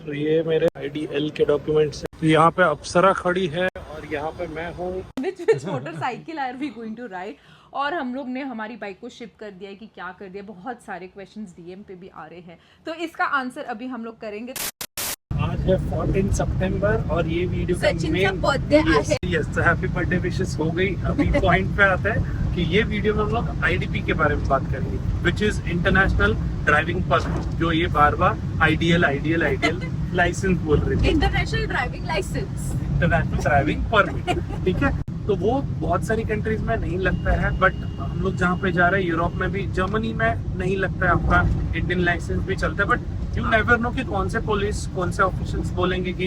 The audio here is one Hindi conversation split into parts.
तो ये मेरे आईडीएल के डॉक्यूमेंट्स हैं। तो यहाँ पे अप्सरा खड़ी है और यहाँ पे मैं हूँ। which motorcycle are we going to ride? और हम लोग ने हमारी बाइक को शिप कर दिया है कि क्या कर दिया। बहुत सारे क्वेश्चंस डीएम पे भी आ रहे हैं, तो इसका आंसर अभी हम लोग करेंगे। आज है 14 सितंबर और ये वीडियो का मेन बर्थडे है। यस, हैप्पी बर्थडे विशेस हो गई। अभी पॉइंट पे आता है कि ये वीडियो में हम लोग आईडीपी के बारे में बात करेंगे, which is international driving permit, जो ये बार बार आईडीएल लाइसेंस बोल रही थी। International driving licence, international driving permit, ठीक है। तो वो बहुत सारी कंट्रीज में नहीं लगता है, बट हम लोग जहाँ पे जा रहे हैं यूरोप में भी, जर्मनी में नहीं लगता है आपका इंडियन लाइसेंस भी चलता है। बट यू नेवर नो कि कौन से पुलिस कौन से ऑफिशियल्स बोलेंगे कि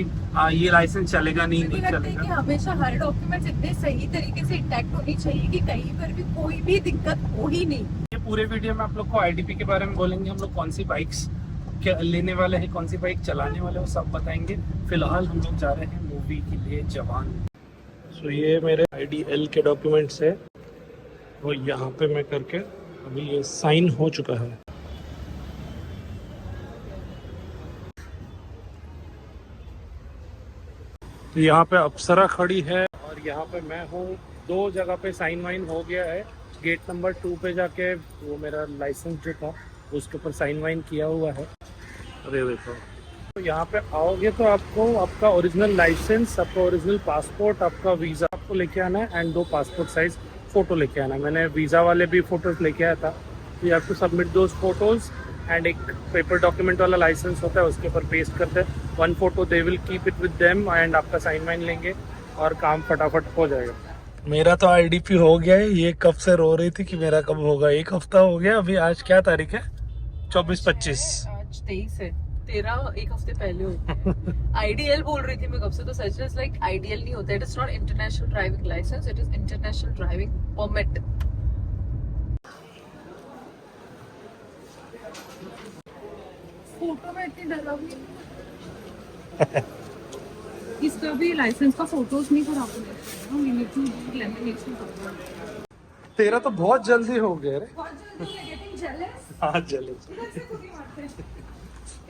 ये लाइसेंस चलेगा नहीं चलेगा। कि हमेशा हर डॉक्यूमेंट्स इतने सही तरीके से इंटैक्ट होनी चाहिए कि कहीं पर भी कोई भी दिक्कत हो ही नहीं। ये पूरे वीडियो में आप लोग को आईडीपी के बारे में बोलेंगे, हम लोग कौन सी बाइक्स लेने वाले हैं, कौन सी बाइक चलाने वाले हैं, वो सब बताएंगे। फिलहाल हम लोग जा रहे हैं मूवी के लिए जवान। सो ये मेरे आईडीएल के डॉक्यूमेंट्स है, वो यहाँ पे मैं करके अभी ये साइन हो चुका है। तो यहाँ पे अप्सरा खड़ी है और यहाँ पे मैं हूँ। 2 जगह पे साइन वाइन हो गया है। गेट नंबर 2 पे जाके वो मेरा लाइसेंस जो था उसके ऊपर साइन वाइन किया हुआ है। अरे देखो, तो यहाँ पे आओगे तो आपको आपका ओरिजिनल लाइसेंस, आपका ओरिजिनल पासपोर्ट, आपका वीज़ा आपको लेके आना है एंड 2 पासपोर्ट साइज फ़ोटो लेके आना है। मैंने वीज़ा वाले भी फ़ोटोज़ लेके आया था। तो you have to submit those photos and एक पेपर डॉक्यूमेंट वाला लाइसेंस होता है, उसके ऊपर पेस्ट करते हैं 1 photo, they will keep it with them and आपका साइन वाइन लेंगे और काम फटाफट हो जाएगा। मेरा तो आईडीपी हो गया है। ये कब से रो रही थी कि मेरा कब होगा, 1 हफ्ता हो गया। अभी आज क्या तारीख है? 24-25, आज 23 है। तेरा 1 हफ्ते पहले हो। आईडीएल बोल रही थी मैं कब से, तो सच इज लाइक आईडीएल नहीं होता, it is not international driving licence, it is international driving permit. Photo में इतनी डरावनी इसका भी लाइसेंस का फोटोज नहीं खराब तेरा तो बहुत जल्दी हो गया रे। हाँ जेलस।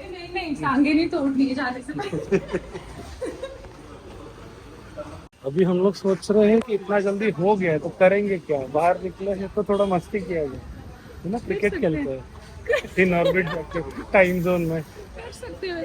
नहीं टांगे नहीं तोड़नी जाने से पहले। अभी हम लोग सोच रहे हैं कि इतना जल्दी हो गया है तो करेंगे क्या, बाहर निकले हैं तो थोड़ा मस्ती किया जाए, है ना। क्रिकेट खेलते हैं इन ऑर्बिट जाके टाइम जोन में।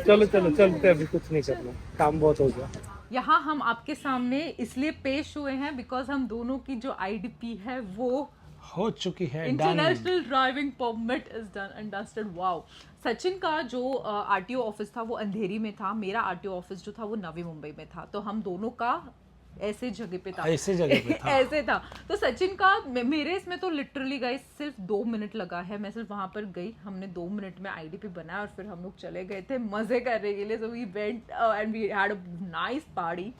चलो चलते, अभी कुछ नहीं करना, काम बहुत हो गया। यहाँ हम आपके सामने इसलिए पेश हुए हैं बिकॉज हम दोनों की जो आईडीपी है वो हो चुकी है, international driving permit is done and dusted. Wow. Sachin का जो आरटीओ ऑफिस था वो अंधेरी में था, मेरा आरटीओ ऑफिस जो था वो नवी मुंबई में था, तो हम दोनों का ऐसे जगह पे था। ऐसे था। तो सचिन का मेरे इसमें तो लिटरली गाइस सिर्फ 2 मिनट लगा है। मैं सिर्फ वहां पर गई, हमने 2 मिनट में आईडीपी बनाया और फिर हम लोग चले गए थे मजे करने के लिए। So we went and we had a nice party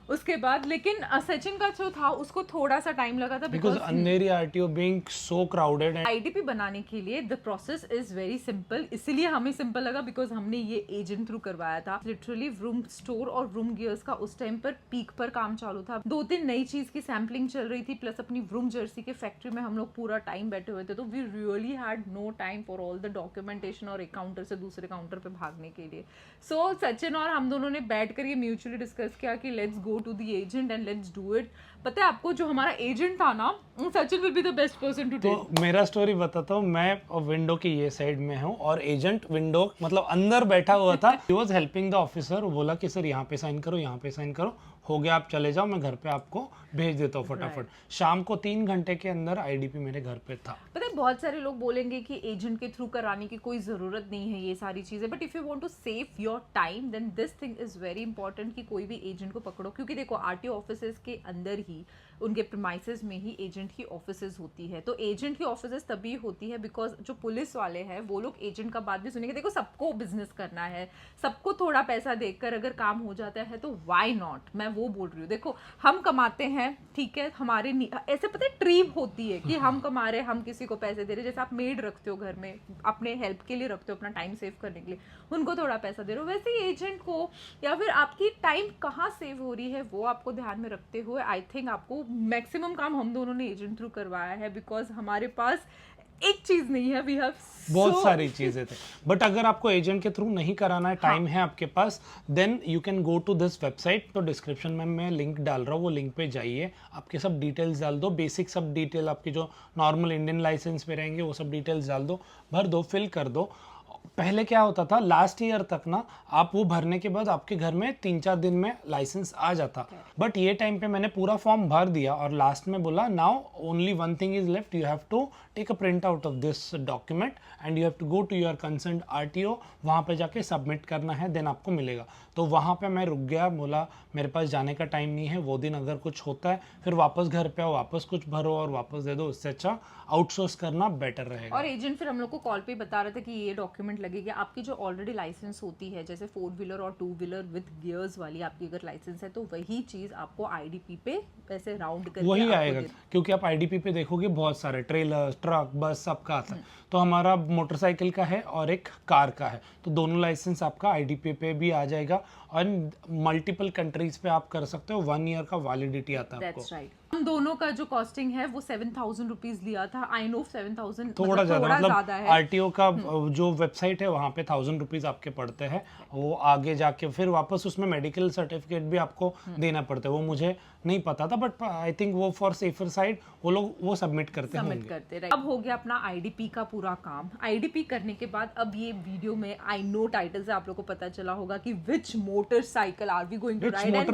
उसके बाद। लेकिन सचिन का जो था उसको थोड़ा सा टाइम लगा था because Andheri RTO being so crowded. IDP बनाने के लिए the process is very simple, इसीलिए हमें सिंपल लगा बिकॉज हमने ये एजेंट थ्रू करवाया था। लिटरली रूम स्टोर और रूम गियर्स का उस टाइम पर पीक पर काम चालू था, 2-3 नई चीज की सैम्पलिंग चल रही थी, प्लस अपनी रूम जर्सी के फैक्ट्री में हम लोग पूरा टाइम बैठे हुए थे। तो we really had no time for all the documentation और एक काउंटर से दूसरे काउंटर पे भागने के लिए। सो सचिन और हम दोनों ने बैठ कर ये म्यूचुअली डिस्कस किया कि let's go to the agent and let's do it. पता है आपको, जो हमारा एजेंट था ना, Sachin will be the best person to tell. तो मेरा स्टोरी बताता हूँ। मैं विंडो की ये साइड में हूँ और एजेंट विंडो मतलब अंदर बैठा हुआ था। He was helping the officer. वो बोला कि सर यहाँ पे साइन करो, यहाँ पे साइन करो, हो गया आप चले जाओ, मैं घर पे आपको भेज देता हूँ फटाफट। शाम को 3 घंटे के अंदर आईडीपी मेरे घर पे था। पता है बहुत सारे लोग बोलेंगे कि एजेंट के थ्रू कराने की कोई ज़रूरत नहीं है ये सारी चीज़ें, but if you want to save your time then this thing is very important कि कोई भी एजेंट को पकड़ो। क्योंकि देखो आरटीओ ऑफिसेज के अंदर ही, उनके प्रीमाइसेस में ही एजेंट की ऑफिसेज होती है। तो एजेंट की ऑफिसेज तभी होती है बिकॉज जो पुलिस वाले हैं वो लोग एजेंट का बात भी सुनेंगे। देखो सबको बिजनेस करना है, सबको थोड़ा पैसा देकर अगर काम हो जाता है तो व्हाई नॉट, मैं वो बोल रही हूँ। देखो हम कमाते हैं, ठीक है, हमारे ऐसे पता है ट्रीप होती है कि हम कमा रहे, हम किसी को पैसे दे रहे। जैसे आप मेड रखते हो घर में, अपने हेल्प के लिए रखते हो, अपना टाइम सेव करने के लिए, उनको थोड़ा पैसा दे रहे हो, वैसे ही एजेंट को या फिर आपकी टाइम कहाँ सेव हो रही है वो आपको ध्यान में रखते हुए आई थिंक आपको मैक्सिमम काम हम दोनों ने एजेंट थ्रू करवाया है बिकॉज हमारे पास एक चीज नहीं है, वी हैव बहुत सारी चीजें थे। बट अगर आपको एजेंट के थ्रू नहीं कराना है, टाइम है आपके पास, then you can go to this website. तो डिस्क्रिप्शन में मैं लिंक डाल रहा हूँ, वो लिंक पे जाइए, आपके सब डिटेल्स डाल दो, बेसिक सब डिटेल आपके जो नॉर्मल इंडियन लाइसेंस पे रहेंगे वो सब डिटेल्स डाल दो, भर दो, फिल कर दो। पहले क्या होता था, लास्ट ईयर तक ना आप वो भरने के बाद आपके घर में 3-4 दिन में लाइसेंस आ जाता। बट ये टाइम पे मैंने पूरा फॉर्म भर दिया और लास्ट में बोला now only one thing is left, you have to take a print out of this document and you have to go to your concern RTO, वहाँ पे जाके सबमिट करना है, देन आपको मिलेगा। तो वहाँ पे मैं रुक गया, बोला मेरे पास जाने का टाइम नहीं है, वो दिन अगर कुछ होता है फिर वापस घर पे आओ, वापस कुछ भरो और वापस दे दो, इससे अच्छा आउटसोर्स करना बेटर रहेगा। और एजेंट फिर हम लोग को कॉल पे बता रहे थे कि ये डॉक्यूमेंट लगेगा। आपकी जो ऑलरेडी लाइसेंस होती है, जैसे 4 व्हीलर और 2 व्हीलर विद गियर्स वाली आपकी अगर लाइसेंस है, तो वही चीज आपको IDP पे वैसे राउंड करके वही आपको आएगा, क्योंकि आप IDP पे देखोगे बहुत सारे ट्रेलर, ट्रक, बस सबका आता है। तो हमारा मोटरसाइकिल का है और एक कार का है, तो दोनों लाइसेंस आपका IDP पे भी आ जाएगा और मल्टीपल कंट्रीज पे आप कर सकते हो। 1 ईयर का वैलिडिटी आता है आपको। That's right. हम दोनों का जो कॉस्टिंग है वो 7,000 रुपीज लिया था। आई नो 7,000 थोड़ा ज्यादा, मतलब है। RTO का जो वेबसाइट है वहाँ पे 1,000 रुपीज आपके पड़ते हैं, वो आगे जाके फिर वापस उसमें मेडिकल सर्टिफिकेट भी आपको देना पड़ता है, वो मुझे नहीं पता था, बट आई थिंक वो फॉर सेफर साइड वो लोग वो सबमिट करते करते रहे। अब हो गया अपना IDP का पूरा काम। IDP करने के बाद अब ये वीडियो में आई नो टाइटल से आप लोगों को पता चला होगा कि which motorcycle are we going to ride and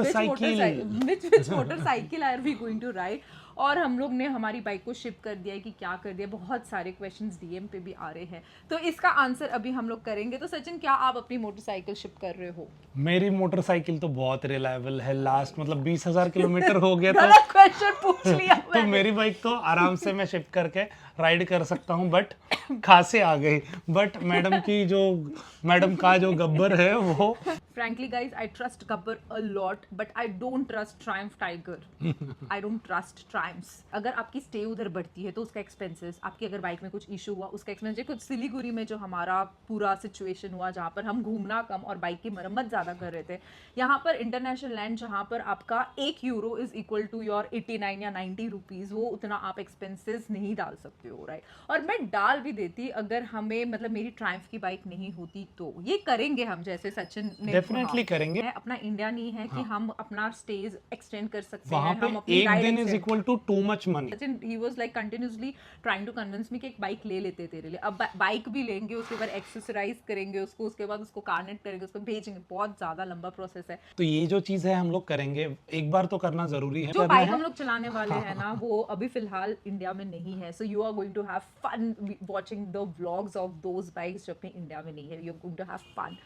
which motorcycle are we going to ride. और हम लोग ने हमारी बाइक को शिप कर दिया है कि क्या कर दिया, बहुत सारे क्वेश्चंस DM पे भी आ रहे हैं, तो इसका आंसर अभी हम लोग करेंगे। तो सचिन, क्या आप अपनी मोटरसाइकिल शिप कर रहे हो? मेरी मोटरसाइकिल तो बहुत रिलायबल है, लास्ट मतलब 20,000 किलोमीटर हो गया तो क्वेश्चन पूछ लिया तो मेरी बाइक तो आराम से मैं शिप करके राइड कर सकता हूँ, बट खासे आ गई। बट मैडम का जो गब्बर है वो Frankly guys, I trust Gabbar a lot, but I don't trust Triumph Tiger. I don't trust Triumphs. अगर आपकी स्टे उधर बढ़ती है तो उसका एक्सपेंसेस, आपकी अगर बाइक में कुछ इशू हुआ उसका एक्सपेंसेस। कुछ सिलीगुड़ी में जो हमारा पूरा सिचुएशन हुआ जहाँ पर हम घूमना कम और बाइक की मरम्मत ज़्यादा कर रहे थे, यहाँ पर इंटरनेशनल लैंड जहाँ पर आपका 1 euro is equal to your 89 या 90 रुपीज़, वो उतना आप एक्सपेंसेस नहीं डाल सकते हो, राइट? और मैं डाल भी देती अगर हमें, मतलब मेरी ट्रायम्फ की बाइक नहीं होती तो। ये करेंगे हम, जैसे सचिन ने डेफिनेटली करेंगे। अपना इंडिया नहीं है कि हम अपना स्टेज एक्सटेंड कर सकते वहाँ हैं, पे हम अपनी एक राइड दिन is equal to too much money. Sachin ही was like continuously trying to convince me कि एक बाइक ले लेते तेरे लिए। अब बाइक भी लेंगे, उसके बाद एक्सेसराइज करेंगे उसको, उसके बाद उसको कार्नेट करेंगे, उसको भेजेंगे, बहुत ज्यादा लंबा प्रोसेस है। तो ये जो चीज है हम लोग करेंगे, एक बार तो करना जरूरी है। जो बाइक हम लोग चलाने वाले हैं ना, वो अभी फिलहाल इंडिया में नहीं है, so you are going to have fun watching the vlogs of those bikes जो अपने इंडिया में नहीं है। You are going to have fun.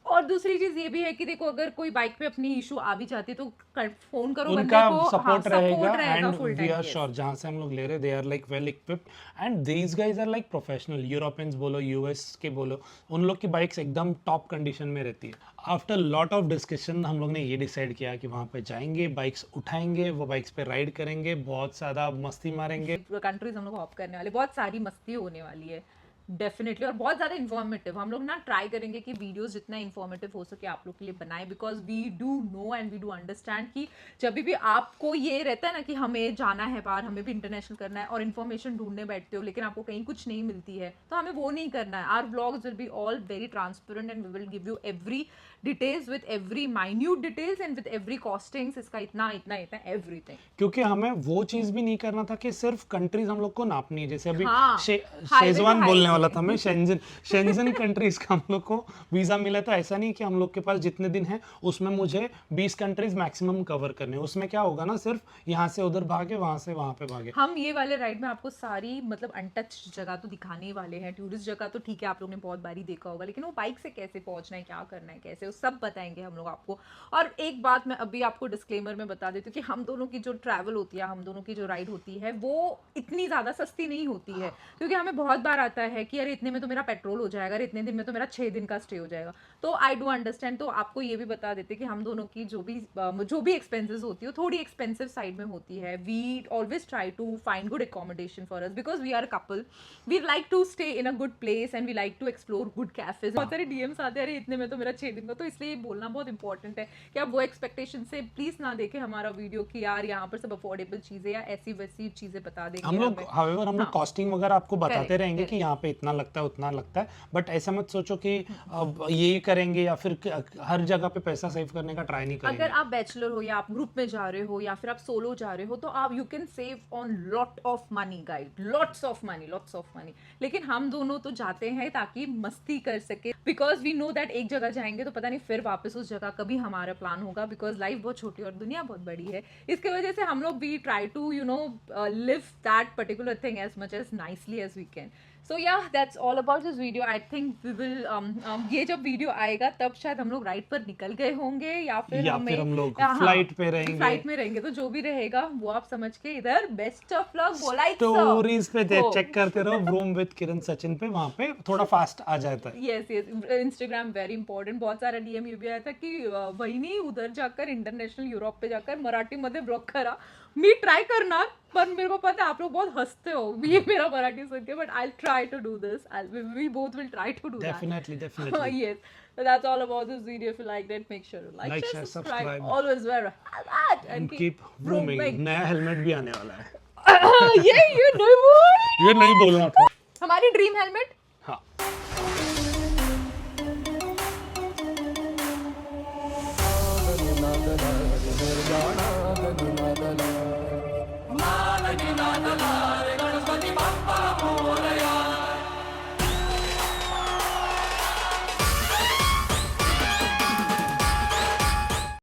और दूसरी चीज ये भी है कि देखो, अगर कोई बाइक पे अपनी इशू आ भी जाती है तो फोन करो, उनका बंदे को सपोर्ट रहेगा and full we time, are yes. Sure जहां से हम लोग ले रहे they are like well equipped and these guys are like professional. Europeans बोलो, US के बोलो, उन लोग की बाइक्स एकदम टॉप कंडीशन में रहती है। आफ्टर लॉट ऑफ डिस्कशन हम लोग ने ये डिसाइड किया कि वहाँ पे जाएंगे, बाइक्स उठाएंगे, वो बाइक्स पे राइड करेंगे, बहुत ज़्यादा मस्ती मारेंगे। कंट्रीज हम लोग हॉप करने वाले, बहुत सारी मस्ती होने वाली है डेफिनेटली, और बहुत ज़्यादा इन्फॉर्मेटिव। हम लोग ना ट्राई करेंगे कि वीडियोस जितना इन्फॉर्मेटिव हो सके आप लोग के लिए बनाए, because we do know and we do understand कि जब भी आपको ये रहता है ना कि हमें जाना है बाहर, हमें भी इंटरनेशनल करना है और इन्फॉर्मेशन ढूंढने बैठते हो लेकिन आपको कहीं कुछ नहीं मिलती है, तो हमें वो नहीं करना है। Our vlogs will be all very transparent and we will give you every details with every minute details and with every costings, इसका इतना इतना इतना एवरीथिंग। क्योंकि हमें वो चीज भी नहीं करना था कि सिर्फ कंट्रीज हम लोग को नापनी है, जैसे अभी हाँ, शेजवान बोलने वाला था मैं, शेंजन कंट्रीज का हम लोग को वीजा मिला था। ऐसा नहीं कि हम लोग के पास जितने दिन है उसमें मुझे 20 कंट्रीज मैक्सिमम कवर करने, उसमें क्या होगा ना, सिर्फ यहाँ से उधर भागे, वहां से वहां पे भागे। हम ये वाले राइड में आपको सारी मतलब अनटच जगह तो दिखाने वाले हैं। टूरिस्ट जगह तो ठीक है, आप लोग ने बहुत बारी देखा होगा, लेकिन वो बाइक से कैसे पहुंचना है, क्या करना है, कैसे, वो सब बताएंगे हम लोग आपको। और एक बात मैं अभी आपको डिस्क्लेमर में बता देती हूँ कि हम दोनों की जो ट्रैवल होती है, हम दोनों की जो राइड होती है, वो इतनी ज्यादा सस्ती नहीं होती है, क्योंकि हमें बहुत बार आता है कि अरे इतने में तो मेरा पेट्रोल हो जाएगा, अरे इतने दिन में तो मेरा 6 दिन का स्टे हो जाएगा। तो आई डू अंडरस्टैंड। तो आपको ये भी बता देते कि हम दोनों की जो भी एक्सपेंसेस होती है थोड़ी एक्सपेंसिव साइड में होती है। We always try to find good accommodation for us because we are couple, we like to stay in a good place and we like to explore good cafes. बहुत सारे DMs आते हैं अरे इतने में तो मेरा 6 दिन का, तो तो इसलिए ये बोलना बहुत इंपॉर्टेंट है कि आप वो एक्सपेक्टेशन से प्लीज ना देखें हमारा वीडियो कि यार यहाँ पर सब अफोर्डेबल चीजें या ऐसी वैसी चीजें बता देंगे हम लोग हावेवर हम लोग कॉस्टिंग वगैरह आपको बताते Correct, रहेंगे कि यहाँ पे इतना लगता है उतना लगता है, बट ऐसा मत सोचो कि अब ये करेंगे या फिर हर जगह पे पैसा सेव करने का ट्राई नहीं करेंगे। अगर आप बैचलर हो या आप ग्रुप में जा रहे हो या फिर आप सोलो जा रहे हो तो आप you can save on lot of money guide, lots of money. लेकिन हम दोनों तो जाते हैं ताकि मस्ती कर सके, बिकॉज वी नो दैट एक जगह जाएंगे तो पता नहीं फिर वापस उस जगह कभी हमारा प्लान होगा, बिकॉज लाइफ बहुत छोटी और दुनिया बहुत बड़ी है। इसके वजह से हम लोग we try to live that particular thing as much as nicely as we can. So yeah that's all about this video. I think we will ये जब वीडियो आएगा तब शायद हम लोग राइड पर निकल गए होंगे या फिर हम लोग फ्लाइट पे रहेंगे। फ्लाइट में रहेंगे, तो जो भी रहेगा वो आप समझ के इधर बेस्ट ऑफ लक बोला स्टोरीज पे चेक करते रहो, व्रूम विद किरण सचिन पे, वहां पे थोड़ा फास्ट आ जाता है। Yes Instagram very important. बहुत सारा डीएम ये भी आया था कि वहिनी उधर जाकर इंटरनेशनल यूरोप पे जाकर मराठी मध्ये ब्लॉग करा। मी ट्राई करणार, पर मेरे को पता है आप लोग बहुत हंसते हो ये मेरा मराठी सुन के, but I try to do this, we both will try to do Definitely. yes, so that's all about this video. If you liked it, make sure to like, share, subscribe. Always wear a helmet and keep vrooming. नया हेलमेट भी आने वाला है। ये नहीं ये नहीं बोलना था। हमारी ड्रीम हेलमेट